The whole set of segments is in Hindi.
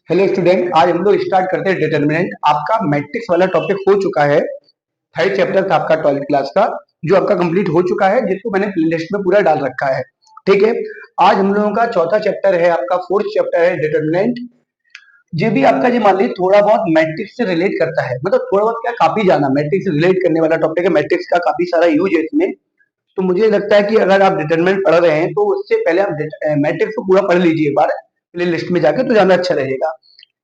हेलो स्टूडेंट, आज हम लोग स्टार्ट करते हैं डिटर्मिनेंट। आपका मैट्रिक्स वाला टॉपिक हो चुका है। थर्ड चैप्टर था आपका 12th क्लास का, जो आपका कंप्लीट हो चुका है, जिसको मैंने प्लेलिस्ट में पूरा डाल रखा है। ठीक है, आज हम लोगों का चौथा चैप्टर है, आपका फोर्थ चैप्टर है डिटर्मिनेंट। ये भी आपका जो मान लीजिए थोड़ा बहुत मैट्रिक्स से रिलेट करता है, मतलब थोड़ा बहुत क्या, काफी ज्यादा मैट्रिक्स से रिलेट करने वाला टॉपिक है। मैट्रिक्स का काफी सारा यूज है इसमें। तो मुझे लगता है कि अगर आप डिटरमिनेंट पढ़ रहे हैं तो उससे पहले आप मैट्रिक्स को पूरा पढ़ लीजिए एक बार प्ले लिस्ट में जाके, तो ज्यादा अच्छा रहेगा।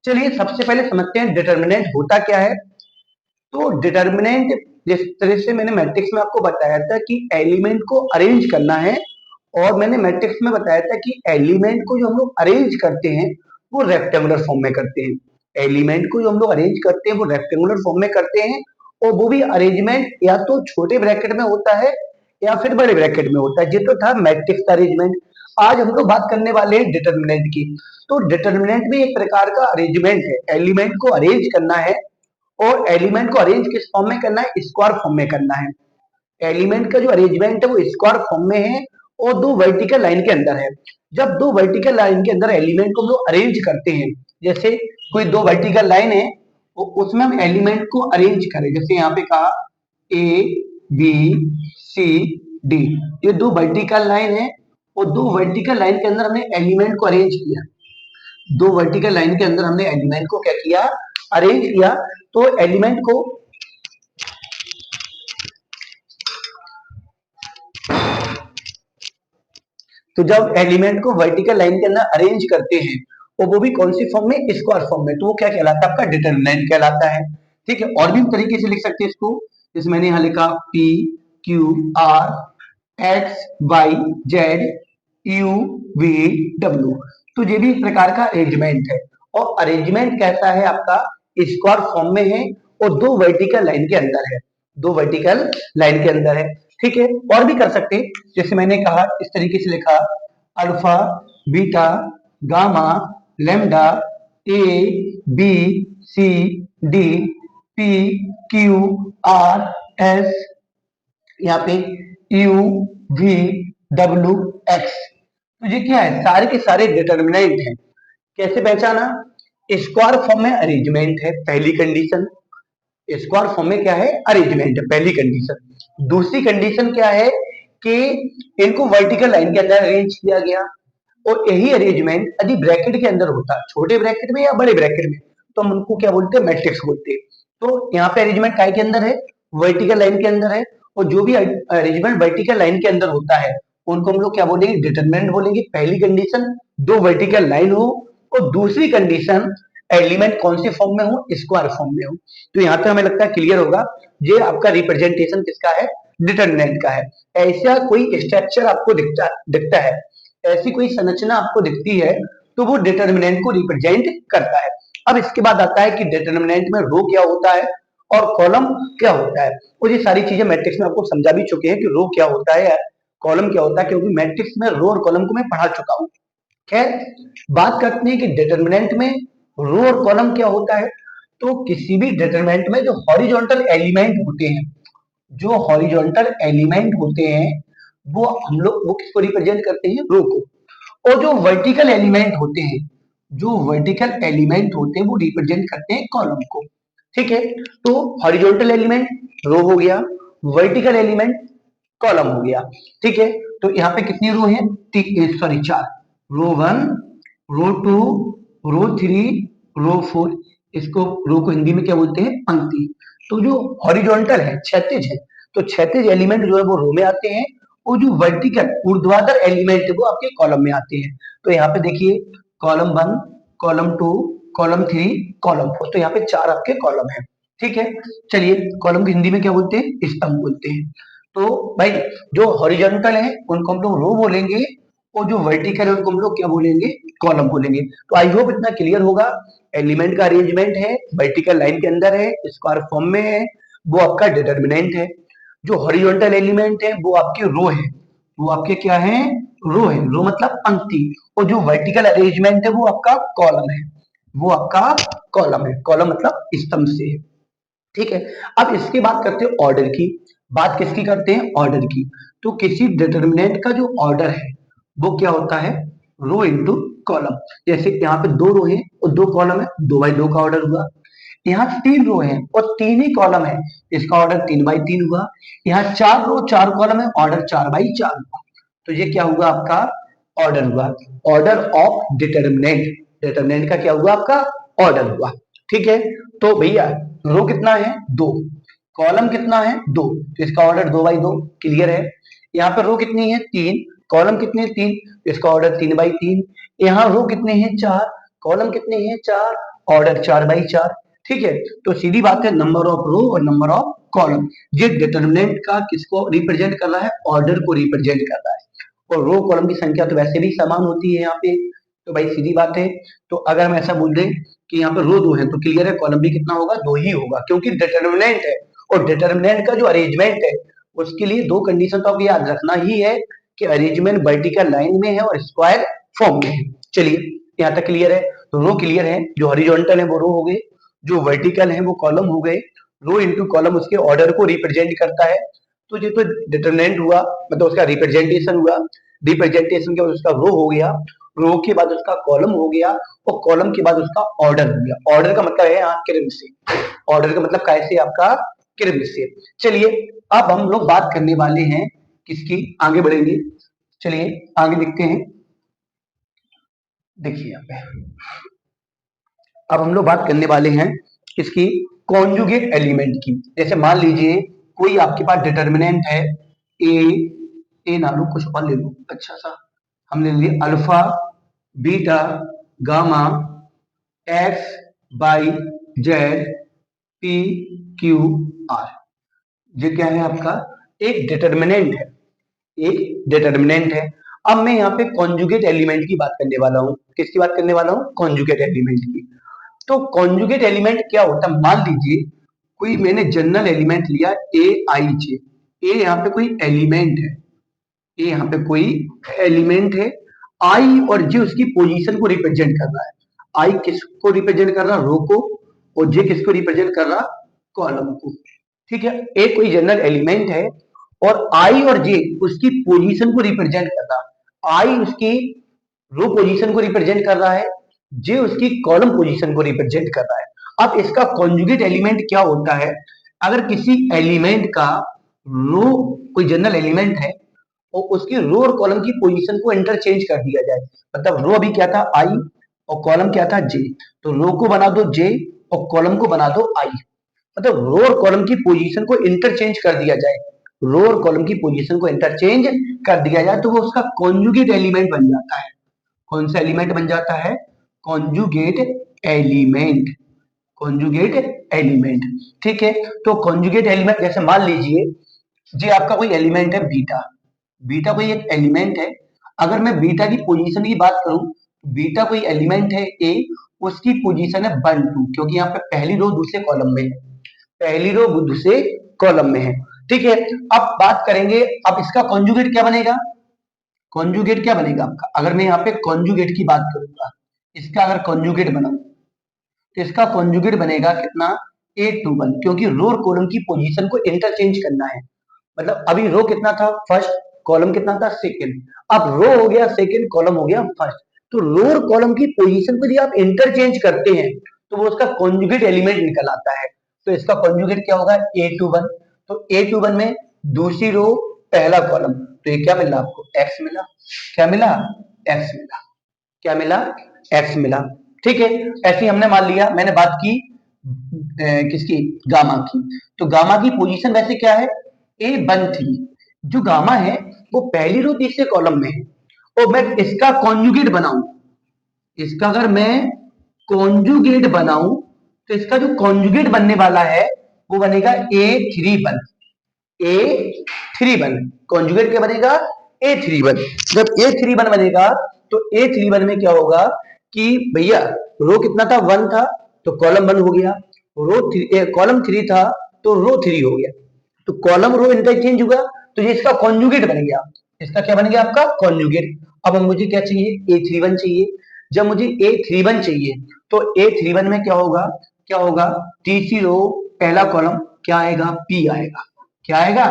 चलिए सबसे पहले समझते हैं डिटरमिनेंट होता क्या है। तो डिटरमिनेंट, जिस तरह से मैंने मैट्रिक्स में आपको बताया था कि एलिमेंट को अरेंज करना है, और मैंने मैट्रिक्स में बताया था कि एलिमेंट को जो हम लोग अरेंज करते हैं वो रेक्टेंगुलर फॉर्म में करते हैं। एलिमेंट को जो हम लोग अरेंज करते हैं वो रेक्टेंगुलर फॉर्म में करते हैं, और वो भी अरेंजमेंट या तो छोटे ब्रैकेट में होता है या फिर बड़े ब्रैकेट में होता है। ये तो था मैट्रिक्स का अरेंजमेंट। आज हम लोग बात करने वाले हैं डिटरमिनेंट की। तो डिटरमिनेंट भी एक प्रकार का अरेंजमेंट है, एलिमेंट को अरेंज करना है। और एलिमेंट को अरेंज किस फॉर्म में करना है? स्क्वायर फॉर्म में करना है। एलिमेंट का जो अरेंजमेंट है वो स्क्वायर फॉर्म में है, और दो वर्टिकल लाइन के अंदर है। जब दो वर्टिकल लाइन के अंदर एलिमेंट को हम लोग अरेंज करते हैं, जैसे कोई दो वर्टिकल लाइन है, तो उसमें हम एलिमेंट को अरेंज करें, जैसे यहाँ पे कहा ए बी सी डी, ये दो वर्टिकल लाइन है, और दो वर्टिकल लाइन के अंदर हमने एलिमेंट को अरेंज किया। दो वर्टिकल लाइन के अंदर हमने एलिमेंट को क्या किया? अरेंज किया। तो एलिमेंट को, तो जब एलिमेंट को वर्टिकल लाइन के अंदर अरेंज करते हैं, और वो भी कौन सी फॉर्म में? स्क्वायर फॉर्म में, तो वो क्या कहलाता है? आपका डिटरमिनेंट कहलाता है। ठीक है, और भी तरीके से लिख सकते हैं इसको, जैसे मैंने यहां लिखा P Q R X Y Z U V W. तो ये भी एक प्रकार का अरेंजमेंट है, और अरेंजमेंट कैसा है आपका? स्क्वायर फॉर्म में है, और दो वर्टिकल लाइन के अंदर है। दो वर्टिकल लाइन के अंदर है। ठीक है, और भी कर सकते हैं, जैसे मैंने कहा इस तरीके से लिखा alpha beta gamma lambda A B C D P Q R S, यहाँ पे यू वी डब्ल्यू एक्स। तो ये क्या है? सारे के सारे डिटर्मिनेंट हैं। कैसे पहचाना? स्क्वायर फॉर्म में अरेंजमेंट है, पहली कंडीशन। स्क्वायर फॉर्म में क्या है? अरेंजमेंट है, पहली कंडीशन। दूसरी कंडीशन क्या है? कि इनको वर्टिकल लाइन के अंदर अरेंज किया गया। और यही अरेंजमेंट यदि ब्रैकेट के अंदर होता, छोटे ब्रैकेट में या बड़े ब्रैकेट में, तो हम उनको क्या बोलते हैं? मैट्रिक्स बोलते हैं। तो यहाँ पे अरेंजमेंट काय के अंदर है? वर्टिकल लाइन के अंदर है। और जो भी अरेंजमेंट वर्टिकल लाइन के अंदर होता है उनको हम लोग क्या बोलेंगे? डिटरमिनेंट बोलेंगे। पहली कंडीशन दो वर्टिकल लाइन हो, और दूसरी कंडीशन एलिमेंट कौन से फॉर्म में हो? स्क्वायर फॉर्म में हो। तो यहाँ पे हमें लगता है क्लियर होगा। ये आपका रिप्रेजेंटेशन किसका है? डिटरमिनेंट का है। ऐसा कोई स्ट्रक्चर आपको दिखता दिखता है, ऐसी कोई संरचना आपको दिखती है, तो वो डिटरमिनेंट को रिप्रेजेंट करता है। अब इसके बाद आता है कि डिटरमिनेंट में रो क्या होता है और कॉलम क्या होता है। और ये सारी चीजें मैट्रिक्स में आपको समझा भी चुके हैं कि रो क्या होता है, कॉलम क्या होता है, क्योंकि मैट्रिक्स में रो और कॉलम को मैं पढ़ा चुका हूँ। खैर, बात करते हैं कि डिटरमिनेंट में रो और कॉलम क्या होता है। तो किसी भी डिटरमिनेंट में जो हॉरिजॉन्टल एलिमेंट होते हैं, जो हॉरिजॉन्टल एलिमेंट होते हैं, वो हम लोग वो किसको रिप्रेजेंट करते हैं? रो को। और जो वर्टिकल एलिमेंट होते हैं, जो वर्टिकल एलिमेंट होते हैं वो रिप्रेजेंट करते हैं कॉलम को। ठीक है, तो हॉरिजॉन्टल एलिमेंट रो हो गया, वर्टिकल एलिमेंट कॉलम हो गया। ठीक है, तो यहाँ पे कितनी रो है? सॉरी, चार। Row one, row two, row three, row four. इसको रो को हिंदी में क्या बोलते हैं? पंक्ति। तो जो हॉरिजॉन्टल है, क्षैतिज है, तो क्षैतिज एलिमेंट जो है वो रो में आते हैं, और जो वर्टिकल ऊर्ध्वाधर एलिमेंट है वो आपके कॉलम में आते हैं। तो यहाँ पे देखिए column one, column to, column three, column four, तो यहाँ पे चार आपके कॉलम है। ठीक है, चलिए कॉलम की हिंदी में क्या बोलते हैं? स्तंभ बोलते हैं। तो भाई जो हॉरिजॉन्टल है उनको हम लोग रो बोलेंगे, और जो वर्टिकल है उनको हम लोग क्या बोलेंगे? कॉलम बोलेंगे। तो आई होप इतना क्लियर होगा। एलिमेंट का अरेंजमेंट है, वर्टिकल लाइन के अंदर है, स्क्वायर फॉर्म में है, वो आपका डिटरमिनेंट है। जो हॉरिजॉन्टल एलिमेंट है वो आपके रो है, वो आपके क्या है? रो है। रो मतलब पंक्ति। और जो वर्टिकल अरेंजमेंट है वो आपका कॉलम है, वो आपका कॉलम है। कॉलम मतलब स्तंभ से है। ठीक है, अब इसकी बात करते हैं ऑर्डर की। बात किसकी करते हैं? ऑर्डर की। तो किसी डिटरमिनेंट का जो ऑर्डर है वो क्या होता है? Rho into column. जैसे यहाँ पे 2 रो है और 2 कॉलम है, 2 बाई 2 का ऑर्डर हुआ। यहाँ 3 रो है और 3 ही कॉलम है, इसका ऑर्डर 3 बाई 3 हुआ। यहाँ 4 रो 4 कॉलम है, ऑर्डर 4 बाई 4 हुआ। तो ये क्या हुआ आपका ऑर्डर हुआ, ऑर्डर ऑफ डिटर्मिनेंट। डिटर्मिनेंट का क्या हुआ आपका ऑर्डर हुआ। ठीक है, तो भैया रो कितना है 2, कॉलम कितना है 2, तो इसका ऑर्डर 2 बाई 2 क्लियर है। यहाँ पर रो कितनी है 3, कॉलम कितने 3, इसका ऑर्डर 3 बाई 3। यहाँ रो कितने हैं 4, कॉलम कितने हैं 4, ऑर्डर 4 बाई 4। ठीक है, तो सीधी बात है नंबर ऑफ रो और नंबर ऑफ कॉलम, ये डिटर्मिनेंट का किसको रिप्रेजेंट कर रहा है, ऑर्डर को रिप्रेजेंट कर रहा है। और रो कॉलम की संख्या तो वैसे भी समान होती है यहाँ पे, तो भाई सीधी बात है। तो अगर हम ऐसा बोल दें कि यहाँ पे रो 2 है तो क्लियर है कॉलम भी कितना होगा 2 ही होगा, क्योंकि डिटर्मिनेंट है। और डिटर्मिनेंट का जो अरेंजमेंट है उसके लिए 2 कंडीशन तो आपको याद रखना ही है कि अरेंजमेंट वर्टिकल लाइन में है और स्क्वायर फॉर्म में है। चलिए यहाँ तक क्लियर है, तो रो क्लियर है, जो हॉरिजॉन्टल है वो रो हो गए, जो वर्टिकल है वो कॉलम हो गए। रो इंटू कॉलम उसके ऑर्डर को रिप्रेजेंट करता है। तो ये तो डिटर्मिनेंट हुआ, मतलब उसका रिप्रेजेंटेशन हुआ, रिप्रेजेंटेशन के बाद उसका रो हो गया, रो के बाद उसका कॉलम हो गया, और कॉलम के बाद उसका ऑर्डर हो गया। ऑर्डर का मतलब है यहाँ क्रम से, ऑर्डर का मतलब कैसे आपका क्रम से। चलिए अब हम लोग बात करने वाले हैं किसकी, आगे बढ़ेंगे। चलिए आगे देखते हैं, देखिए यहाँ पे अब हम लोग बात करने वाले हैं किसकी, कॉन्जुगेट एलिमेंट की। जैसे मान लीजिए कोई आपके पास डिटर्मिनेंट है ए, ए ना लो कुछ और ले लो अच्छा सा, हमने लिए alpha beta gamma x by Z P Q are. ये क्या है आपका एक डिटर्मिनेंट है, एक डिटर्मिनेंट है। अब मैं यहाँ पे कॉन्जुगेट एलिमेंट की बात करने वाला हूँ, किसकी बात करने वाला हूँ, कॉन्जुगेट एलिमेंट की। तो कॉन्जुगेट एलिमेंट क्या होता है, मान लीजिए कोई मैंने जनरल एलिमेंट लिया ए आई जे, ए यहाँ पे कोई एलिमेंट है, ए यहाँ पे कोई एलिमेंट है, आई और जे उसकी पोजीशन को रिप्रेजेंट कर रहा है। आई किसको रिप्रेजेंट कर रहा है, रो को, और जे किसको रिप्रेजेंट कर रहा, कॉलम को। ठीक है, ए कोई जनरल एलिमेंट है और आई और जे उसकी पोजीशन को रिप्रेजेंट कर रहा, आई उसकी रो पोजीशन को रिप्रेजेंट कर रहा है, जे उसकी कॉलम पोजीशन को रिप्रेजेंट कर रहा है। अब इसका कॉन्जुगेट एलिमेंट क्या होता है, अगर किसी एलिमेंट का रो, कोई जनरल एलिमेंट है और उसकी रो और कॉलम की पोजीशन को इंटरचेंज कर दिया जाए, मतलब रो अभी क्या था आई और कॉलम क्या था जे, तो रो को बना दो जे और कॉलम को बना दो आई, मतलब रो और कॉलम की पोजीशन को इंटरचेंज कर दिया जाए, रो और कॉलम की पोजीशन को इंटरचेंज कर दिया जाए तो वो उसका कॉन्जुगेट एलिमेंट बन जाता है। कौन सा एलिमेंट बन जाता है, कॉन्जुगेट एलिमेंट, कॉन्जुगेट एलिमेंट। ठीक है, तो कॉन्जुगेट एलिमेंट जैसे मान लीजिए जी आपका कोई एलिमेंट है बीटा, बीटा कोई एक एलिमेंट है। अगर मैं बीटा की पोजीशन की बात करूं, बीटा कोई एलिमेंट है ए, उसकी पोजीशन है 1 2, क्योंकि यहाँ पे पहली रो दूसरे कॉलम में है, पहली रो दूसरे कॉलम में है। ठीक है, अब बात करेंगे, अब इसका कॉन्जुगेट क्या बनेगा, कॉन्जुगेट क्या बनेगा आपका, अगर मैं यहाँ पे कॉन्जुगेट की बात करूंगा, इसका अगर कॉन्जुगेट बनाऊं तो इसका कॉन्जुगेट बनेगा कितना 8 to 1, क्योंकि रो और कॉलम की पोजीशन को इंटरचेंज करना है। मतलब अभी रो कितना था फर्स्ट, कॉलम कितना था सेकंड, अब रो हो गया सेकंड, कॉलम हो गया फर्स्ट। तो रो और कॉलम की पोजीशन को यदि आप इंटरचेंज करते हैं तो वो उसका कॉन्जुगेट एलिमेंट निकल आता है। तो इसका कॉन्जुगेट क्या होगा 8 to 1, तो 8 to 1 में दूसरी रो पहला कॉलम, तो ये क्या मिला आपको एक्स मिला, क्या मिला एक्स मिला, क्या मिला एक्स मिला। ठीक है, ऐसे ही हमने मान लिया, मैंने बात की किसकी, गामा की। तो गामा की पोजीशन वैसे क्या है A13, जो गामा है वो पहली रो तीसरे कॉलम में है, और मैं इसका कॉन्जुगेट बनाऊं, इसका अगर मैं कॉन्जुगेट बनाऊं तो इसका जो कॉन्जुगेट बनने वाला है वो बनेगा A31, A31 कॉन्जुगेट क्या बनेगा A31। जब A31 बनेगा तो A31 में क्या होगा कि भैया रो कितना था 1 था तो कॉलम 1 हो गया, रो कॉलम 3 था तो रो 3 हो गया, तो कॉलम रो इंटरचेंज हुआ, तो ये इसका कॉन्जुगेट बन गया, इसका क्या बन गया आपका कॉन्जुगेट। अब मुझे क्या चाहिए A31 चाहिए, जब मुझे A31 चाहिए तो A31 में क्या होगा, क्या होगा तीसरी रो पहला कॉलम क्या आएगा P आएगा, क्या आएगा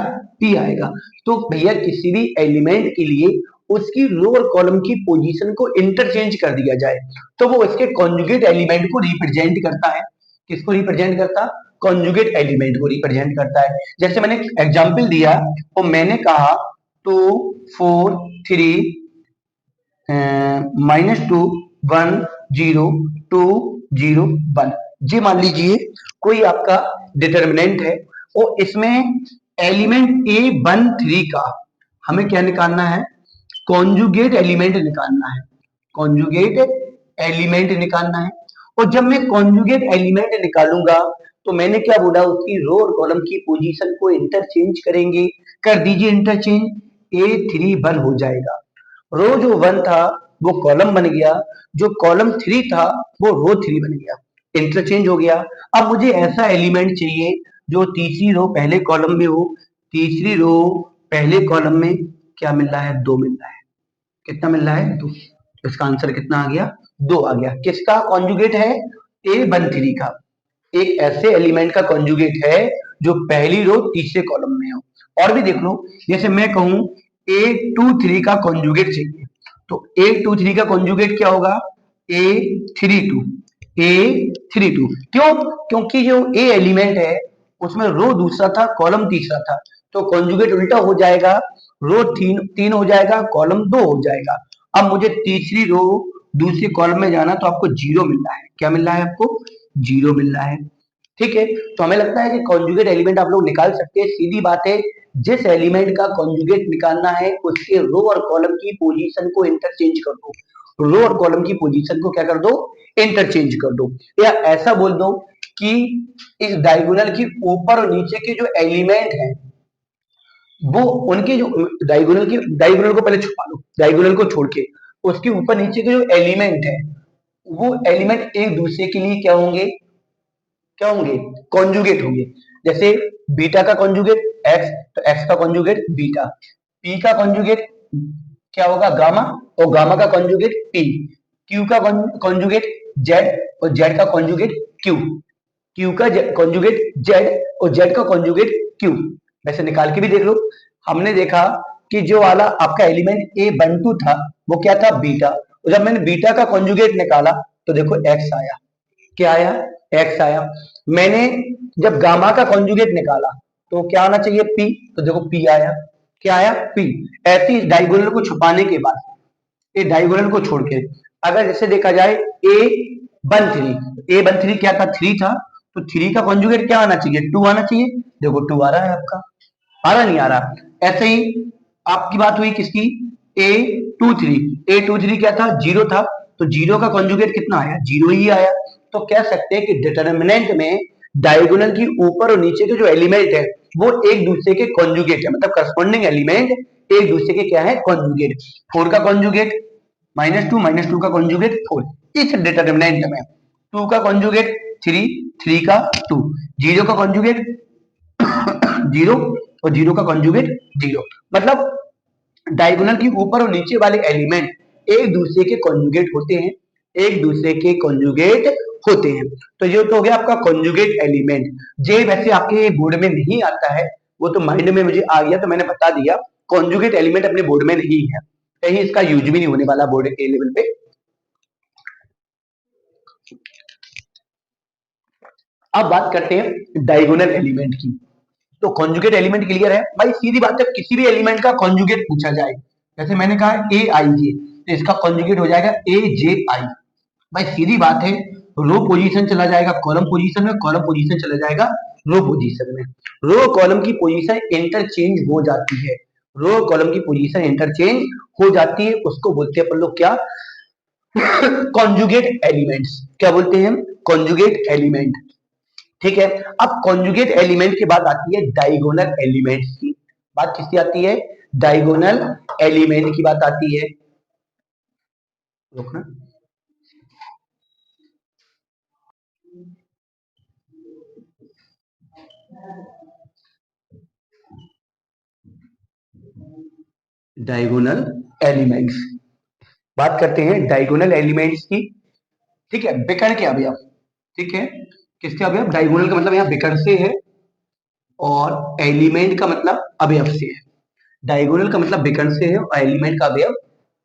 P आएगा। तो भैया किसी भी एलिमेंट के लिए उसकी रो और कॉलम की पोजीशन को इंटरचेंज कर दिया जाए तो वो इसके कॉन्जुगेट एलिमेंट को रिप्रेजेंट करता है। किसको रिप्रेजेंट करता? कॉन्जुगेट एलिमेंट को रिप्रेजेंट करता है। जैसे मैंने एग्जांपल दिया तो मैंने कहा 2 4 3 -2 1 0 2 0 1। ये मान लीजिए कोई आपका डिटर्मिनेंट है और इसमें एलिमेंट A13 का हमें क्या निकालना है? कॉन्जुगेट एलिमेंट निकालना है। कॉन्जुगेट एलिमेंट निकालना है। और जब मैं कॉन्जुगेट एलिमेंट निकालूंगा तो मैंने क्या बोला? उसकी रो और कॉलम की पोजीशन को इंटरचेंज करेंगे। कर दीजिए इंटरचेंज। A3 1 हो जाएगा। रो जो 1 था वो कॉलम बन गया, जो कॉलम 3 था वो रो 3 बन गया। इंटरचेंज हो गया। अब मुझे ऐसा एलिमेंट चाहिए जो तीसरी रो पहले कॉलम में हो, तीसरी रो पहले कॉलम में क्या मिल रहा है? 2 मिल रहा है। कितना मिल रहा है? 2। इसका आंसर कितना आ गया? 2 आ गया। किसका कॉन्जुगेट है? A13 का। एक ऐसे एलिमेंट का कॉन्जुगेट है जो पहली रो तीसरे कॉलम में हो। और भी देख लो, जैसे मैं कहूं A23 का कॉन्जुगेट चाहिए तो A23 का कॉन्जुगेट क्या होगा? A32। A32 क्यों? क्योंकि जो A एलिमेंट है उसमें रो दूसरा था, कॉलम तीसरा था, तो कॉन्जुगेट उल्टा हो जाएगा। रो 3 हो जाएगा, कॉलम 2 हो जाएगा। अब मुझे तीसरी रो दूसरे कॉलम में जाना तो आपको 0 मिल रहा है। क्या मिल रहा है आपको? 0 मिल रहा है। ठीक है, तो हमें लगता है कि कॉन्जुगेट एलिमेंट आप लोग निकाल सकते हैं। सीधी बात है, जिस एलिमेंट का कॉन्जुगेट निकालना है उसके रो और कॉलम की पोजीशन को इंटरचेंज कर दो। रो और कॉलम की पोजीशन को क्या कर दो? इंटरचेंज कर दो। या ऐसा बोल दो कि इस डायगोनल की ऊपर और नीचे के जो एलिमेंट हैं वो उनके जो डायगोनल को पहले छुपा लो, डायगोनल को छोड़ के उसके ऊपर नीचे के जो एलिमेंट है वो एलिमेंट एक दूसरे के लिए क्या होंगे? क्या होंगे? कॉन्जुगेट होंगे। जैसे बीटा का कॉन्जुगेट एक्स, तो एक्स का कॉन्जुगेट बीटा। पी का कॉन्जुगेट क्या होगा? गामा, और गामा का कॉन्जुगेट पी। क्यू का कॉन्जुगेट जेड, और जेड का कॉन्जुगेट क्यू। क्यू का कॉन्जुगेट जेड, और जेड का कॉन्जुगेट क्यू। वैसे निकाल के भी देख लो। हमने देखा कि जो वाला आपका एलिमेंट A12 था वो क्या था? बीटा। और जब मैंने बीटा का कॉन्जुगेट निकाला तो देखो एक्स आया। क्या आया? एक्स आया। मैंने जब गामा का कॉन्जुगेट निकाला तो क्या आना चाहिए? पी, तो देखो पी आया। क्या आया? पी। ऐसी डायगोनल को छुपाने के बाद, ये डायगोनल को छोड़ के अगर जैसे देखा जाए A13 क्या था? 3 था, तो 3 का कॉन्जुगेट क्या आना चाहिए? 2 आना चाहिए। देखो 2 आ रहा है आपका। आ रहा नहीं आ रहा? ऐसे ही आपकी बात हुई किसकी? A23 क्या था? 0 था, तो 0 का कॉन्जुगेट कितना आया? 0 ही आया। तो कह सकते हैं कि डिटरमिनेंट में डायगोनल की ऊपर और नीचे के जो एलिमेंट है वो एक दूसरे के कॉन्जुगेट है, मतलब करस्पॉन्डिंग एलिमेंट एक दूसरे के क्या है? कॉन्जुगेट। 4 का कॉन्जुगेट -2 का कॉन्जुगेट 4 इस डिटरमिनेंट में। 2 का कॉन्जुगेट 3, 3 का 2, 0 का कॉन्जुगेट 0, और 0 का कॉन्जुगेट 0। मतलब डायगोनल की ऊपर और नीचे वाले एलिमेंट एक दूसरे के कॉन्जुगेट होते हैं, एक दूसरे के कॉन्जुगेट होते हैं। तो ये तो हो गया आपका कॉन्जुगेट एलिमेंट। जे वैसे आपके बोर्ड में नहीं आता है, वो तो माइंड में मुझे आ गया तो मैंने बता दिया। कॉन्जुगेट एलिमेंट अपने बोर्ड में नहीं है, कहीं इसका यूज भी नहीं होने वाला बोर्ड के लेवल पे। अब बात करते हैं डायगोनल एलिमेंट की। तो कॉन्जुगेट एलिमेंट क्लियर है भाई। सीधी बात है, किसी भी एलिमेंट का कॉन्जुगेट पूछा जाए, जैसे मैंने कहा ए आई जे, तो इसका कॉन्जुगेट हो जाएगा ए जे आई। भाई सीधी बात है, रो पोजीशन चला जाएगा कॉलम पोजीशन में, कॉलम पोजीशन चला जाएगा रो पोजीशन में। रो कॉलम की पोजीशन इंटरचेंज हो जाती है, रो कॉलम की पोजीशन इंटरचेंज हो जाती है, उसको बोलते हैं अपन लोग क्या? Conjugate elements. क्या बोलते हैं? Conjugate element. ठीक है। अब कॉन्जुगेट एलिमेंट के बाद आती है डायगोनल एलिमेंट्स की बात। किसकी आती है? डायगोनल एलिमेंट की बात आती है। रुकना। डायगोनल एलिमेंट्स, बात करते हैं डायगोनल एलिमेंट्स की। ठीक है, विकर्ण के अवयव। ठीक है, किसके अवयव? डायगोनल का मतलब यहाँ विकर्ण से है, और एलिमेंट का मतलब अवयव से है। डायगोनल का मतलब विकर्ण से है और एलिमेंट का अवयव,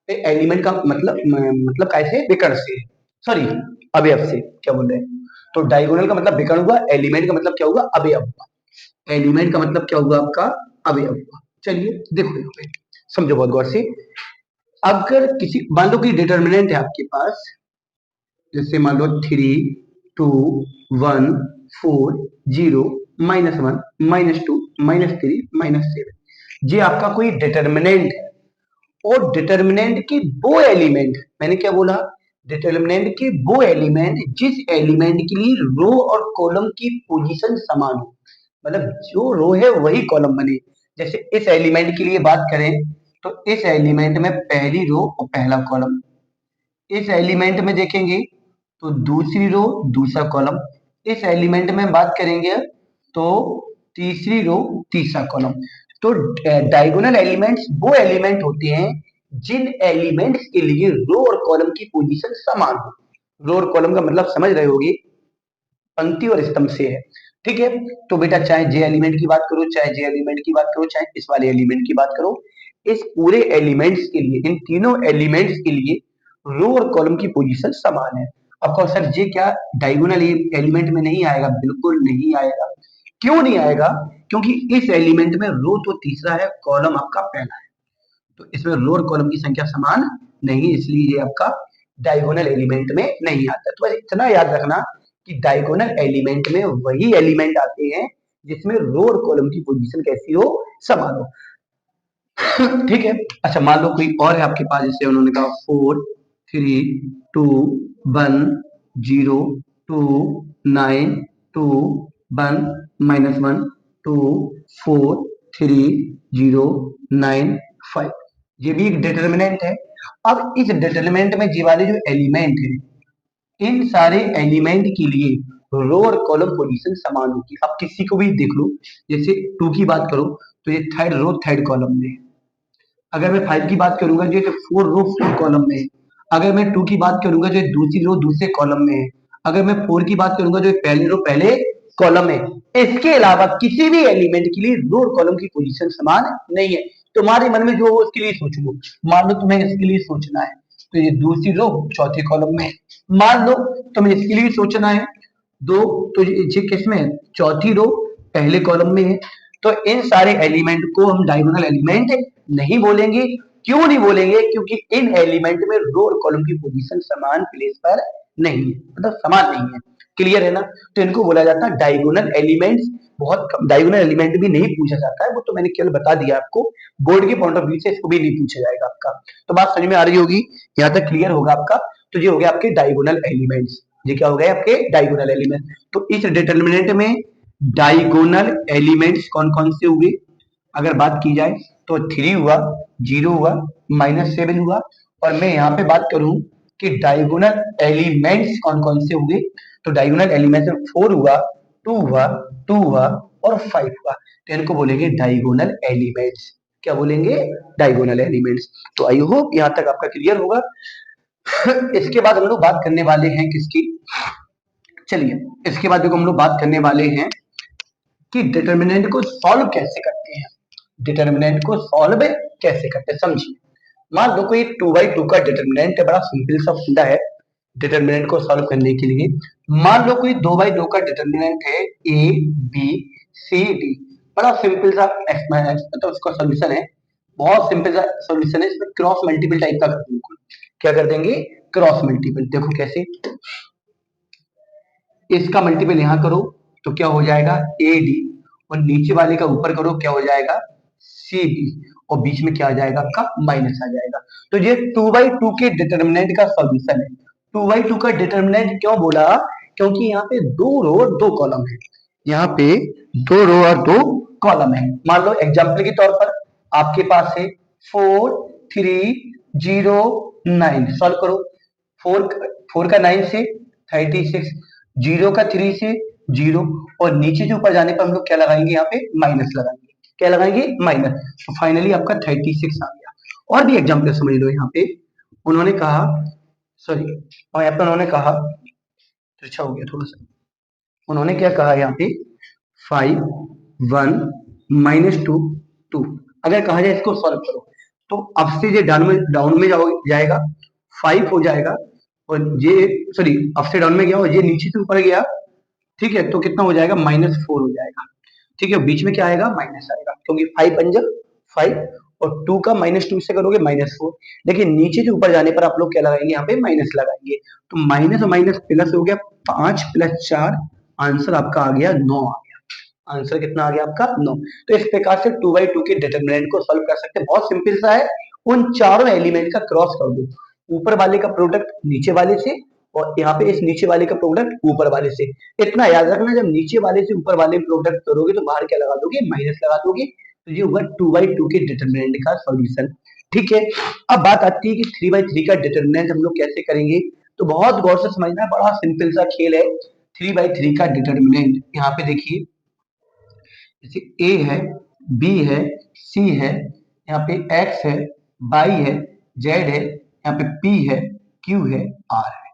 एलिमेंट का मतलब कैसे, विकर्ण से, सॉरी अवयव से, क्या बोल रहे हैं। तो डायगोनल का मतलब विकर्ण हुआ, एलिमेंट का मतलब क्या हुआ, अवयव हुआ। एलिमेंट का मतलब क्या हुआ आपका, अवयव हुआ। चलिए देखो यहाँ पे, समझो बहुत गौर से। अगर किसी, मान लो कि डिटर्मिनेंट है आपके पास, जैसे मान लो 3, 2, 1, 4, 0, -1, -2, -3, -7, ये आपका कोई डिटर्मिनेंट है। और डिटर्मिनेंट की वो एलिमेंट, मैंने क्या बोला, डिटर्मिनेंट के वो एलिमेंट जिस एलिमेंट के लिए रो और कॉलम की पोजीशन समान हो, मतलब जो रो है वही कॉलम बने। जैसे इस एलिमेंट के लिए बात करें तो इस एलिमेंट में पहली रो और पहला कॉलम, इस एलिमेंट में देखेंगे तो दूसरी रो दूसरा कॉलम, इस एलिमेंट में बात करेंगे तो तीसरी रो तीसरा कॉलम। तो डायगोनल एलिमेंट्स वो एलिमेंट होते हैं जिन एलिमेंट्स के लिए रो और कॉलम की पोजीशन समान हो। रो और कॉलम का मतलब समझ रहे होगे, पंक्ति और स्तंभ से है, ठीक है। तो बेटा चाहे जे एलिमेंट की बात करो, चाहे जे एलिमेंट की बात करो, चाहे इस वाले एलिमेंट की बात करो, इस पूरे एलिमेंट्स के लिए, इन तीनों एलिमेंट्स के लिए रो और कॉलम की पोजीशन समान है। अब कहो सर ये क्या डायगोनल एलिमेंट में नहीं आएगा? बिल्कुल नहीं आएगा। क्यों नहीं आएगा? क्योंकि इस एलिमेंट में रो तो तीसरा है, कॉलम आपका पहला है, तो इसमें रो और कॉलम की संख्या समान नहीं, इसलिए ये आपका डायगोनल एलिमेंट में नहीं आता। तो बस इतना याद रखना कि डायगोनल एलिमेंट में वही एलिमेंट आते हैं जिसमें रो और कॉलम की पोजीशन कैसी हो, समान हो। ठीक है। अच्छा मान लो कोई और है आपके पास, जैसे उन्होंने कहा 4, 3, 2, 1, 0, 2, 1, -1, 2, 4, 3, 0, 9, 5, ये भी एक डिटर्मिनेंट है। अब इस डिटर्मिनेंट में ये वाले जो एलिमेंट है, इन सारे एलिमेंट के लिए रो और कॉलम पोजीशन समान होगी। अब किसी को भी देख लो, जैसे 2 की बात करो तो ये थर्ड रो थर्ड कॉलम में है। अगर मैं 5 की बात करूंगा जो 4 रो 4 कॉलम में है। अगर मैं 2 की बात करूंगा जो दूसरी रो दूसरे कॉलम में है। अगर मैं 4 की बात करूंगा जो पहली रो पहले कॉलम में। इसके अलावा किसी भी एलिमेंट के लिए रो और कॉलम की पोजीशन समान नहीं है। तुम्हारे मन में जो हो उसके लिए सोच लो। मान लो तुम्हें इसके लिए सोचना है तो ये दूसरी रो चौथे कॉलम में है। मान लो तुम्हें इसके लिए सोचना है दो, तो ये किसमें है, चौथी रो पहले कॉलम में है। तो इन सारे एलिमेंट को हम डायगोनल एलिमेंट नहीं बोलेंगे। क्यों नहीं बोलेंगे? क्योंकि इन एलिमेंट में रो और कॉलम की पोजीशन समान प्लेस पर नहीं है, मतलब समान नहीं है। क्लियर है ना? तो इनको बोला जाता है डायगोनल एलिमेंट्स। बहुत डायगोनल एलिमेंट भी नहीं पूछा जाता है, वो तो मैंने केवल बता दिया आपको। बोर्ड के पॉइंट ऑफ व्यू से इसको भी नहीं पूछा जाएगा आपका। तो बात समझ में आ रही होगी, यहाँ तक क्लियर होगा आपका। तो ये हो गया आपके डायगोनल एलिमेंट्स। ये क्या हो गए आपके डायगोनल एलिमेंट। तो इस डिटर्मिनेंट में डायगोनल एलिमेंट्स कौन कौन से हुए अगर बात की जाए तो 3 हुआ, 0 हुआ, -7 हुआ। और मैं यहाँ पे बात करूं कि डायगोनल एलिमेंट्स कौन कौन से हुए, तो डायगोनल एलिमेंट्स में 4 हुआ, 2 हुआ, 2 हुआ और 5 हुआ। तो इनको बोलेंगे डायगोनल एलिमेंट्स। क्या बोलेंगे? Diagonal elements. तो आई होप यहाँ तक आपका क्लियर होगा। इसके बाद हम लोग बात करने वाले हैं किसकी, चलिए इसके बाद देखो हम लोग बात करने वाले हैं कि डिटर्मिनेंट को सॉल्व कैसे करते हैं। डिटर्मिनेंट को सॉल्व कैसे करते हैं समझिए। मान लो कोई 2/2 का डिटर्मिनेंट है, बड़ा सिंपल सा फंडा है डिटर्मिनेंट को सॉल्व करने के लिए। मान लो कोई 2/2 का डिटर्मिनेंट है ए बी सी डी, बड़ा सिंपल सा मतलब उसका सॉल्यूशन है, बहुत सिंपल सा सॉल्यूशन है। इसमें क्रॉस मल्टीपल टाइप का कर देंगे। क्या कर देंगे? Cross multiple. देखो कैसे, इसका मल्टीपल यहां करो तो क्या हो जाएगा ए डी, और नीचे वाले का ऊपर करो क्या हो जाएगा सी बी, और बीच में क्या आ जाएगा आपका माइनस आ जाएगा। तो ये 2/2 के डिटर्मिनेंट का सॉल्यूशन है। 2/2 का डिटर्मिनेंट क्यों बोला? क्योंकि यहाँ पे 2 रो और 2 कॉलम है। यहाँ पे 2 रो और 2 कॉलम है। मान लो एग्जाम्पल के तौर पर आपके पास है 4, 3, 0, 9, सॉल्व करो। 4 4 का 9 से 36, 0 का 3 से 0, और नीचे जो ऊपर जाने पर हम लोग क्या लगाएंगे, यहाँ पे माइनस लगाएंगे। क्या लगाएंगे? माइनस। तो फाइनली आपका 36 आ गया। और भी एग्जाम्पल समझ लो। यहाँ पे उन्होंने कहा, सॉरी, और यहाँ पे उन्होंने कहा, अच्छा हो गया थोड़ा सा। उन्होंने क्या कहा यहाँ पे 5, 1, -2, 2। अगर कहा जाए इसको सॉल्व करो तो अब से ये डाउन में जाएगा, 5 हो जाएगा, और ये सॉरी अप से डाउन में गया और ये नीचे से ऊपर गया, ठीक है, तो कितना हो जाएगा, -4 हो जाएगा, ठीक है, बीच में क्या आएगा, माइनस आएगा, क्योंकि 5 पंजा 5 और 2 का -2 से करोगे -4, लेकिन नीचे से ऊपर जाने पर आप लोग क्या लगाएंगे, यहाँ पे माइनस लगाएंगे, तो माइनस और माइनस प्लस हो गया, 5 + 4, आंसर आपका आ गया 9 आ गया, आंसर कितना आ गया आपका 9। तो इस प्रकार से 2/2 के डिटरमिनेंट को सॉल्व कर सकते हैं, बहुत सिंपल सा है, उन चारों एलिमेंट का क्रॉस कर दो, ऊपर वाले का प्रोडक्ट नीचे वाले से, और यहाँ पे इस नीचे वाले का प्रोडक्ट ऊपर वाले से। इतना याद रखना, जब नीचे वाले से ऊपर वाले प्रोडक्ट करोगे तो बाहर क्या लगा दोगे, माइनस लगा दोगे, तो ये हुआ 2/2 के डिटरमिनेंट का सॉल्यूशन। ठीक है, अब बात आती है कि 3/3 का डिटरमिनेंट हम लोग कैसे करेंगे, तो बहुत गौर से समझना है, बड़ा सिंपल सा खेल है। 3/3 का डिटरमिनेंट यहाँ पे देखिए, जैसे ए है, बी है, सी है, यहाँ पे एक्स है, वाई है, जेड है, यहाँ पे पी है, क्यू है, आर है।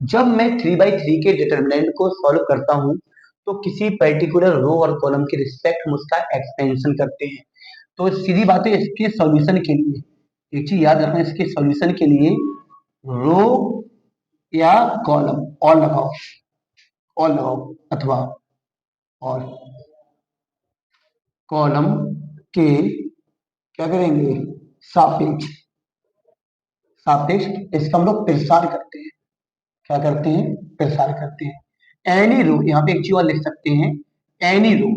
जब मैं 3/3 के डिटरमिनेंट को सॉल्व करता हूं तो किसी पर्टिकुलर रो और कॉलम के रिस्पेक्ट में उसका एक्सपेंशन करते हैं। तो सीधी बात है, इसके सॉल्यूशन के लिए एक चीज याद रखना, इसके सॉल्यूशन के लिए रो या कॉलम और लगाओ अथवा और कॉलम के क्या करेंगे, सापेक्ष सापेक्ष इसका हम लोग प्रसार करते हैं। क्या करते हैं, प्रसार करते हैं। एनी रो, यहाँ पे एक चीज और लिख सकते हैं, एनी रो,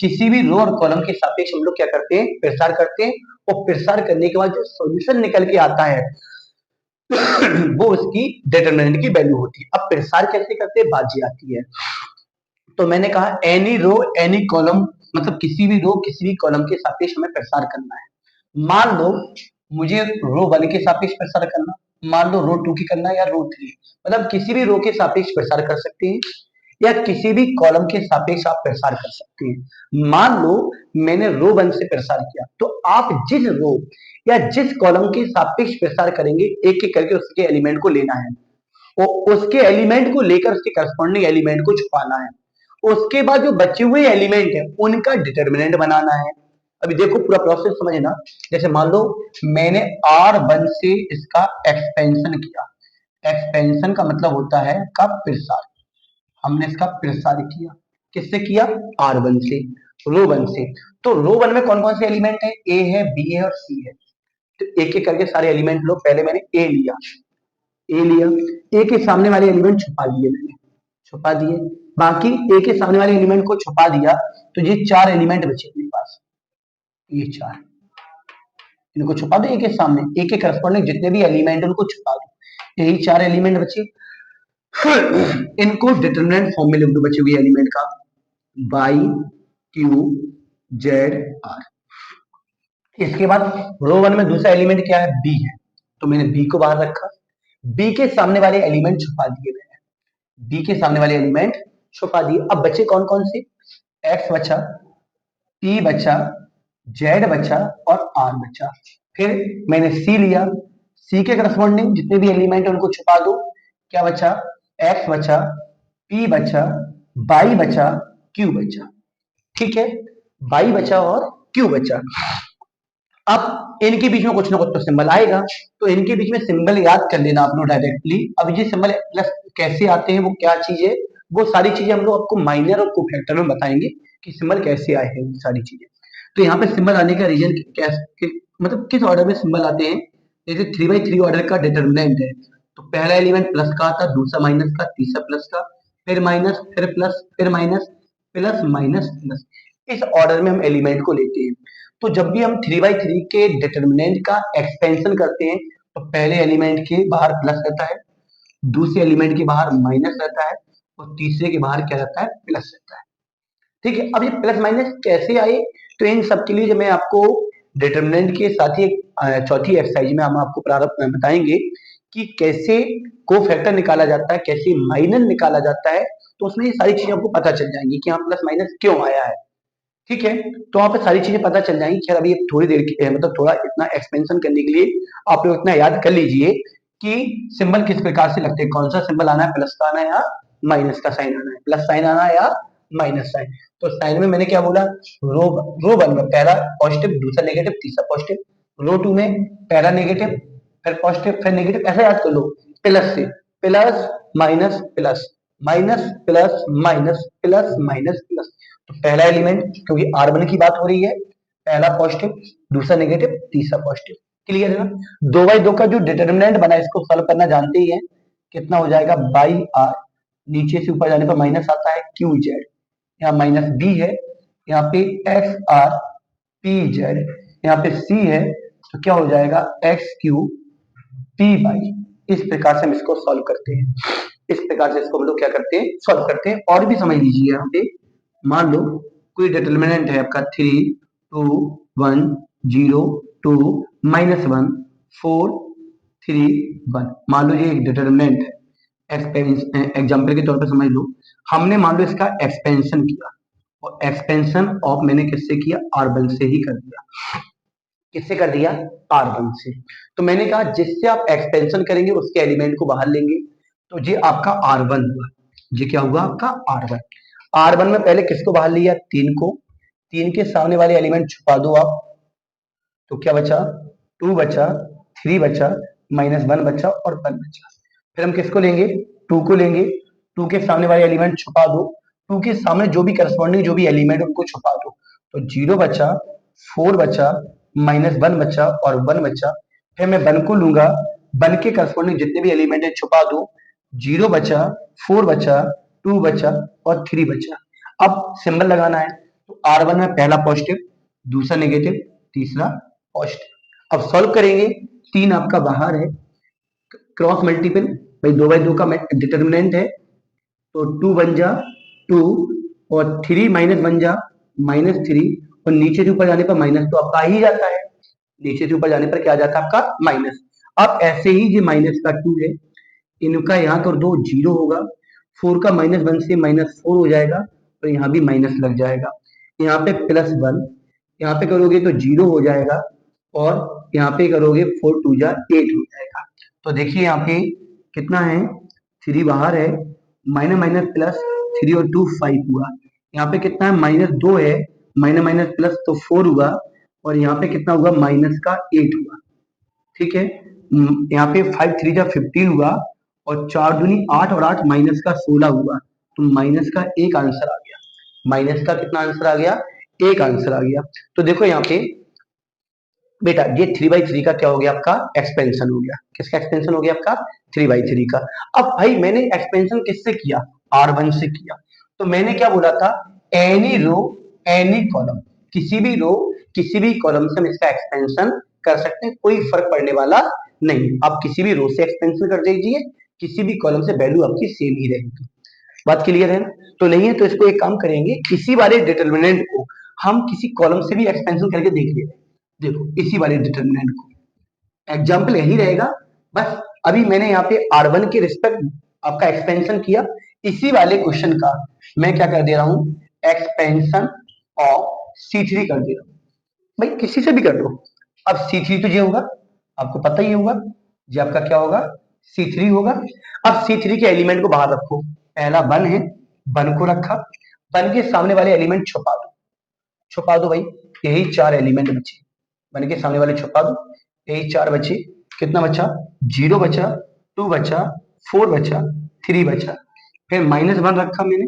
किसी भी रो और कॉलम के सापेक्ष हम लोग क्या करते हैं, प्रसार करते हैं, और प्रसार करने के बाद जो सॉल्यूशन निकल के आता है वो उसकी डिटरमिनेंट की वैल्यू होती है। अब प्रसार कैसे करते हैं, बात ये आती है। तो मैंने कहा एनी रो एनी कॉलम, मतलब किसी भी रो किसी भी कॉलम के सापेक्ष हमें प्रसार करना है। मान लो मुझे रो 1 के सापेक्ष प्रसार करना, मान लो रो 2 की करना, या रो 3, मतलब किसी भी रो के सापेक्ष प्रसार कर सकते हैं, या किसी भी कॉलम के सापेक्ष आप प्रसार कर सकते हैं। मान लो मैंने रो 1 से प्रसार किया, तो आप जिस रो या जिस कॉलम के सापेक्ष प्रसार करेंगे, एक एक करके उसके एलिमेंट को लेना है, और उसके एलिमेंट को लेकर उसके करस्पॉन्डिंग एलिमेंट को छुपाना है। उसके बाद जो बचे हुए एलिमेंट है उनका डिटरमिनेंट बनाना है। अभी देखो पूरा प्रोसेस समझना, जैसे मान लो मैंने R1 से इसका एक्सपेंशन किया, एक्सपेंशन का मतलब होता है का प्रसार, हमने इसका प्रसार किया, किससे किया, R1 से, रो 1 से। तो रो 1 में कौन कौन से एलिमेंट है, ए है, बी है और सी है, तो एक एक करके सारे एलिमेंट लो। पहले मैंने ए लिया, ए के सामने वाले एलिमेंट छुपा दिए मैंने, छुपा दिए, बाकी ए के सामने वाले एलिमेंट को छुपा दिया, तो ये 4 एलिमेंट बचे मेरे पास, ये 4, इनको छुपा दो, ए के सामने, ए के करस्पॉन्डिंग जितने भी एलिमेंट उनको छुपा दो, यही 4 एलिमेंट बचे। इनको डिटरमिनेंट फॉर्म में लिख दो बचे हुए एलिमेंट का, बाई क्यू जेड आर। इसके बाद रो 1 में दूसरा एलिमेंट क्या है, बी है, तो मैंने बी को बाहर रखा, बी के सामने वाले एलिमेंट छुपा दिए मैंने, बी के सामने वाले एलिमेंट छुपा दिए। अब बचे कौन कौन से, एक्स बचा, पी बचा, जेड बचा और आर बचा। फिर मैंने सी लिया, सी के करस्पॉन्डिंग जितने भी एलिमेंट है उनको छुपा दो, क्या बचा, एक्स बचा, पी बचा, बाई बचा, क्यू बचा, ठीक है, बाई बचा और क्यू बचा। अब इनके बीच में कुछ ना कुछ तो सिंबल आएगा, तो इनके बीच में सिंबल याद कर लेना आप लोग डायरेक्टली। अब ये सिंबल प्लस कैसे आते हैं, वो क्या चीज है, वो सारी चीजें हम लोग आपको माइनर और कोफैक्टर में बताएंगे कि सिंबल कैसे आए हैं सारी चीजें। तो यहाँ पे सिंबल आने का रीजन मतलब किस ऑर्डर में सिंबल आते हैं, जैसे 3/3 ऑर्डर का डिटरमिनेंट है, तो पहला एलिमेंट प्लस का आता, दूसरा माइनस का, तीसरा प्लस का, फिर माइनस, फिर प्लस, फिर माइनस, प्लस माइनस प्लस, इस ऑर्डर में हम एलिमेंट को लेते हैं। तो जब भी हम 3/3 के डिटरमिनेंट का एक्सपेंशन करते हैं, तो पहले एलिमेंट के बाहर प्लस रहता है, दूसरे एलिमेंट के बाहर माइनस रहता है, और तीसरे के बाहर क्या रहता है, प्लस रहता है। ठीक है, अब ये प्लस माइनस कैसे आए, तो इन सब के लिए जब मैं आपको डिटरमिनेंट के साथ ही चौथी एक्सरसाइज में हम आपको प्रारंभ बताएंगे कि कैसे कोफैक्टर निकाला जाता है, कैसे माइनर निकाला जाता है, तो उसमें ये सारी चीजें आपको पता चल जाएंगी कि हाँ प्लस माइनस क्यों आया है। ठीक है, तो वहां पे सारी चीजें पता चल जाएंगी। खैर अभी थोड़ी देर की मतलब थोड़ा इतना एक्सपेंशन करने के लिए आप लोग इतना याद कर लीजिए कि सिंबल किस प्रकार से लगते हैं, कौन सा सिंबल आना है, प्लस का आना है या माइनस का साइन आना है, प्लस साइन आना है या माइनस साइन। तो साइन में मैंने क्या बोला, रो वन में पहला पॉजिटिव, दूसरा नेगेटिव, तीसरा पॉजिटिव। रो टू में पहला नेगेटिव, फिर पॉजिटिव, फिर नेगेटिव, ऐसा याद कर लो। प्लस से plus minus plus, minus plus minus plus minus plus. तो पहला एलिमेंट, क्योंकि R1 की बात हो रही है, पहला पॉजिटिव, दूसरा नेगेटिव, तीसरा पॉजिटिव। क्लियर है ना। 2/2 का जो डिटर्मिनेंट बना है, इसको सॉल्व करना जानते ही है। कितना हो जाएगा, बाई आर, नीचे से ऊपर जाने पर माइनस आता है, क्यू जेड, यहाँ माइनस बी है, यहाँ पे एक्स आर पी जेड, यहाँ पे सी है, तो क्या हो जाएगा, एक्स क्यू पी बाई। इस प्रकार से हम इसको सॉल्व करते हैं। इस प्रकार से इसको हम लोग क्या करते हैं, सॉल्व करते हैं। और भी समझ लीजिए, यहाँ पे मान लो कोई डिटर्मिनेंट है आपका 3 2 1 0 2 -1 4 3 1। मान लो ये एक डिटर्मिनेंट है, एग्जाम्पल के तौर पर समझ लो, हमने मान लो इसका एक्सपेंशन किया, और एक्सपेंशन ऑफ मैंने किससे किया, R1 से ही कर दिया। किससे कर दिया, R1 से। तो मैंने कहा जिससे आप एक्सपेंशन करेंगे उसके एलिमेंट को बाहर लेंगे, तो ये आपका R1 हुआ। ये क्या हुआ आपका R1। R1 में पहले किसको बाहर लिया, 3 को, 3 के सामने वाले एलिमेंट छुपा दो आप, तो क्या बचा, 2 बचा, 3 बचा, -1 बचा और 1 बचा। फिर हम किसको लेंगे, 2 को लेंगे, 2 के सामने वाले एलिमेंट छुपा दो, 2 के सामने जो भी करस्पॉन्डिंग जो भी एलिमेंट उनको छुपा दो, तो 0 बचा, 4 बचा, -1 बचा और 1 बचा। फिर मैं 1 को लूंगा, 1 के करस्पॉन्डिंग जितने भी एलिमेंट है छुपा दो, 0 बचा, 4 बचा, 2 बचा और 3 बचा। अब सिंबल लगाना है, तो R1 में पहला पॉजिटिव, दूसरा नेगेटिव, तीसरा पॉजिटिव। अब सॉल्व करेंगे, 3 आपका बाहर है, क्रॉस मल्टीपल, भाई 2/2 का डिटर्मिनेंट है, तो 2 बन जा 2 और 3 माइनस बन जा -3, और नीचे से ऊपर जाने पर माइनस तो आपका आ ही जाता है, नीचे से ऊपर जाने पर क्या आ जाता है आपका, माइनस। अब ऐसे ही ये माइनस का 2 है, इनका यहाँ कर दो, 0 होगा, 4 का -1 से -4 हो जाएगा, तो यहाँ भी माइनस लग जाएगा, यहाँ पे +1, यहाँ पे करोगे तो 0 हो जाएगा, और यहाँ पे करोगे 4 2 जा 8 हो जाएगा। तो देखिए यहाँ पे कितना है, 3 बाहर है, माइनस माइनस प्लस, 3 और 2 5 हुआ, यहाँ पे कितना है, -2 है, माइनस माइनस प्लस तो 4 हुआ, और यहाँ पे कितना हुआ, माइनस का 8 हुआ। ठीक है, यहाँ पे 5 3 जा 15 हुआ, और 4 दूनी 8 और 8 माइनस का 16 हुआ, तो माइनस का एक आंसर आ गया। माइनस का कितना आंसर आ गया, एक आंसर आ गया। तो देखो यहाँ पे बेटा, ये 3/3 का क्या हो गया आपका, एक्सपेंशन हो गया। किसका एक्सपेंशन हो गया आपका, 3/3 का। अब भाई मैंने एक्सपेंशन किससे किया, R1 से किया। तो मैंने क्या बोला था, एनी रो एनी कॉलम, किसी भी रो किसी भी कॉलम से हम इसका एक्सपेंशन कर सकते हैं, कोई फर्क पड़ने वाला नहीं। आप किसी भी रो से एक्सपेंशन कर दीजिए, किसी भी कॉलम से वैल्यू आपकी सेम ही रहेगी। बात क्लियर है ना। तो नहीं है तो इसको एक काम करेंगे, इसी वाले डिटर्मिनेंट को हम किसी कॉलम से भी एक्सपेंशन करके देख लेते हैं। देखो इसी वाले डिटर्मिनेंट को, एग्जाम्पल यही रहेगा, बस अभी मैंने यहाँ पे R1 के रिस्पेक्ट आपका एक्सपेंशन किया, इसी वाले क्वेश्चन का मैं क्या कर दे रहा हूँ, एक्सपेंशन ऑफ C3 कर दे रहा हूँ। भाई किसी से भी कर दो। अब C3 तो ये होगा, आपको पता ही होगा, ये आपका क्या होगा, C3 होगा। अब C3 के एलिमेंट को बाहर रखो, पहला 1 है, 1 को रखा, 1 के सामने वाले एलिमेंट छुपा दो, छुपा दो भाई, यही 4 एलिमेंट बचे, 1 के सामने वाले छुपा दो, यही 4 बचे। कितना बचा, 0 बचा, 2 बचा, 4 बचा, 3 बचा। फिर -1 रखा मैंने,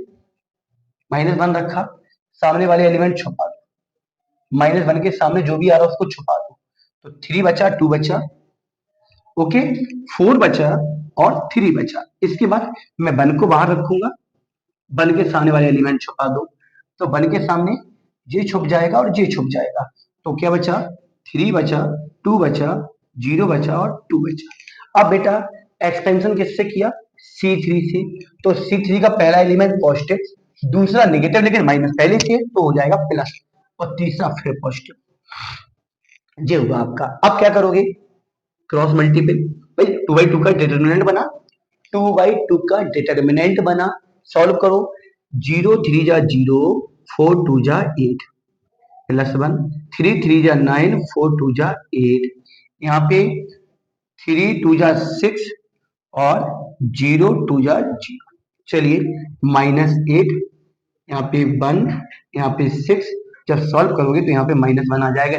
-1 रखा, सामने वाले एलिमेंट छुपा दो, -1 के सामने जो भी आ रहा है उसको छुपा दो, तो 3 बचा, 2 बचा, ओके, 4 बचा और 3 बचा। इसके बाद मैं 1 को बाहर रखूंगा, 1 के सामने वाले एलिमेंट छुपा दो, तो 1 के सामने ये छुप जाएगा और ये छुप जाएगा, तो क्या बचा, 3 बचा, 2 बचा, 0 बचा और 2 बचा। अब बेटा एक्सपेंशन किससे किया, C3 से, तो C3 का पहला एलिमेंट पॉजिटिव, दूसरा नेगेटिव लेकिन माइनस पहले से, तो हो जाएगा प्लस, और तीसरा फिर पॉजिटिव। ये हुआ आपका। अब क्या करोगे, क्रॉस मल्टीपल, भाई 2/2 का डिटर्मिनेंट बना, 2/2 का डिटर्मिनेंट बना, सॉल्व करो, 0 3 जा 0, 4 2 जा 8, +1, 3 3 जा 9, 4 2 जा 8, यहाँ पे 3 2 जा 6 और 0 2 जा 0। चलिए -8, यहाँ पे 1, यहाँ पे 6, जब सॉल्व करोगे तो यहाँ पे -1 आ जाएगा।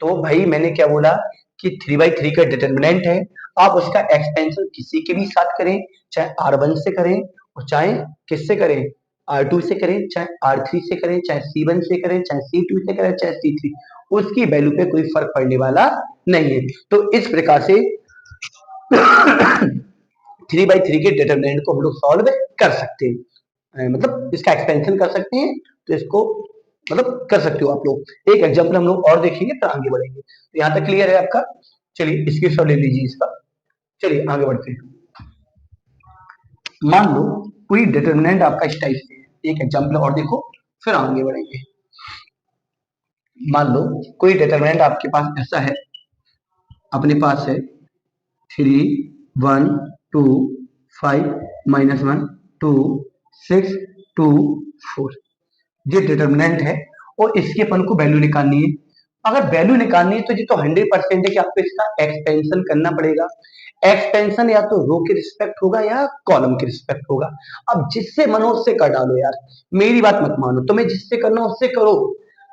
तो भाई मैंने क्या बोला कि 3/3 का डिटर्मिनेंट है, आप उसका एक्सपेंशन किसी के भी साथ करें, चाहे R1 से करें और चाहे किससे करें, R2 से करें, चाहे R3 से करें, चाहे C1 से करें, चाहे C2 से करें, चाहे C3, उसकी वैल्यू पे कोई फर्क पड़ने वाला नहीं है। तो इस प्रकार से 3/3 के डिटर्मिनेंट को हम लोग सॉल्व कर सकते हैं, मतलब इसका एक्सपेंशन कर सकते हैं, तो इसको मतलब कर सकते हो आप लोग। एक एग्जांपल हम लोग और देखेंगे फिर आगे बढ़ेंगे। तो यहाँ तक क्लियर है आपका? चलिए इसकी सॉल्व ले लीजिए इसका। चलिए आगे बढ़ते हैं। मान लो कोई डिटर्मिनेंट आपका इस टाइप से है, एक एग्जांपल और देखो फिर आगे बढ़ेंगे। मान लो कोई डिटर्मिनेंट आपके पास ऐसा है, अपने पास है 3, 1, 2, 5, -1, 2, 6, 2, 4, ये डिटर्मिनेंट है और इसके अपन को वैल्यू निकालनी है। अगर वैल्यू निकालनी है तो ये तो 100% है कि आपको इसका एक्सपेंशन करना पड़ेगा। एक्सपेंशन या तो रो के रिस्पेक्ट होगा या कॉलम के रिस्पेक्ट होगा। अब जिससे मनो उससे कर डालो यार, मेरी बात मत मानो, तुम्हें जिससे करना उससे करो।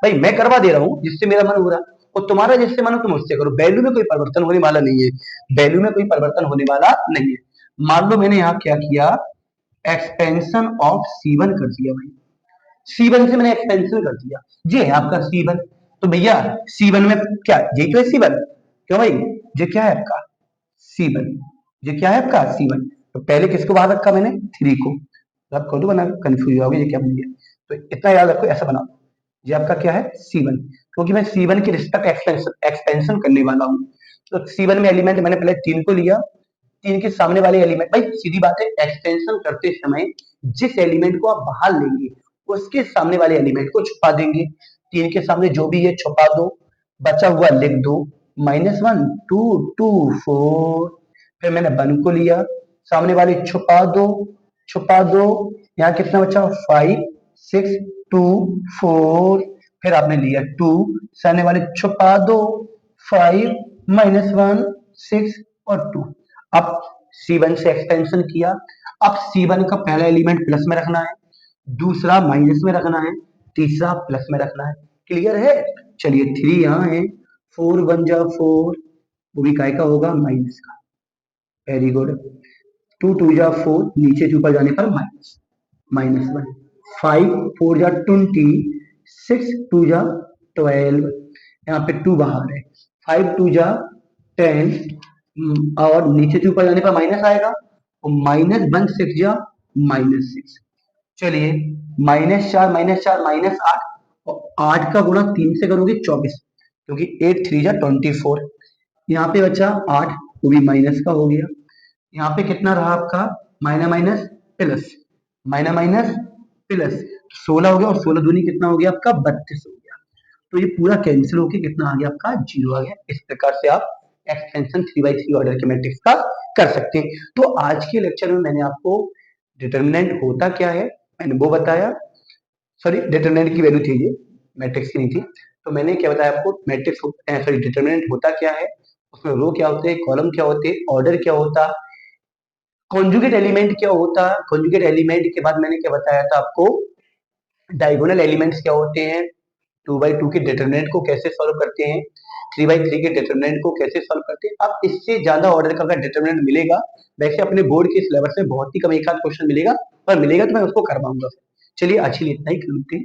भाई मैं करवा दे रहा हूँ जिससे मेरा मन हो रहा, और तुम्हारा जिससे मन हो तुम उससे करो, वैल्यू में कोई परिवर्तन होने वाला नहीं है। वैल्यू में कोई परिवर्तन होने वाला नहीं है। मान लो मैंने यहाँ क्या किया, एक्सपेंशन ऑफ C1 कर दिया। भाई C1 से मैंने एक्सपेंशन कर दिया, ये है आपका C1। तो भैया C1 में क्या, यही तो है C1, क्यों भाई, ये क्या है आपका C1, ये क्या है आपका C1। तो पहले किसको बाहर रखा मैंने, 3 को। तो आप कहो तो बना कंफ्यूज हो गए ये क्या बन गया, तो इतना याद रखो, ऐसा बनाओ, ये आपका क्या है C1, क्योंकि मैं C1 के रिस्पेक्ट एक्सपेंशन करने वाला हूँ। तो C1 में एलिमेंट मैंने पहले 3 को लिया, 3 के सामने वाले एलिमेंट, भाई सीधी बात है, एक्सटेंशन करते समय जिस एलिमेंट को आप बाहर लेंगे उसके सामने वाले एलिमेंट को छुपा देंगे। 3 के सामने जो भी है छुपा दो, बचा हुआ लिख दो, -1, 2, 2, 4। फिर मैंने 1 को लिया, सामने वाले छुपा दो, छुपा दो, यहाँ कितना बचा, 5, 6, 2, 4। फिर आपने लिया 2, सामने वाले छुपा दो, 5, -1, 6 और 2। अब C1 से एक्सपेंशन किया, अब C1 का पहला एलिमेंट प्लस में रखना है, दूसरा माइनस में रखना है, तीसरा प्लस में रखना है। क्लियर है? चलिए 3 यहाँ है, 4 1 जा 4, वो भी काय का होगा, माइनस का। Very good. 2 2 जा 4, नीचे से ऊपर जाने पर माइनस, -1। 5 4 जा 20, 6 2 जा 12, यहाँ पे 2 बाहर है, 5 2 जा 10, और नीचे से ऊपर जाने पर माइनस आएगा, और -1 6 जा -6। चलिए -4 -4 -8, और 8 का गुणा 3 से करोगे 24, क्योंकि 8 3 जा 24। यहाँ पे बचा 8, वो भी माइनस का हो गया। यहाँ पे कितना रहा आपका, minus minus plus, minus minus plus, 16 हो गया, और 16 दूनी कितना हो गया आपका, 32 हो गया। तो ये पूरा कैंसिल होके कितना आ गया आपका, 0 आ गया। इस प्रकार से आप एक्सपेंशन 3/3 ऑर्डर के मैट्रिक्स का कर सकते हैं। तो आज के लेक्चर में मैंने आपको डिटर्मिनेंट होता क्या है मैंने वो बताया, सॉरी डिटर्मिनेंट की वैल्यू थी ये, मैट्रिक्स की नहीं थी। तो मैंने क्या बताया आपको, मैट्रिक्स सॉरी डिटर्मिनेंट होता क्या है, उसमें रो क्या होते हैं, कॉलम क्या होते हैं, ऑर्डर क्या होता, कॉन्जुगेट एलिमेंट क्या होता, कॉन्जुगेट एलिमेंट के बाद मैंने क्या बताया था आपको, डायगोनल एलिमेंट्स क्या होते हैं, 2/2 के डिटर्मिनेंट को कैसे सॉल्व करते हैं, 3/3 के डिटर्मिनेंट को कैसे सॉल्व करते हैं। अब इससे ज्यादा ऑर्डर का अगर डिटर्मिनेंट मिलेगा, वैसे अपने बोर्ड के सिलेबस में बहुत ही कम एक आध क्वेश्चन मिलेगा, पर मिलेगा तो मैं उसको करवाऊंगा। चलिए आज के लिए इतना ही, मिलते हैं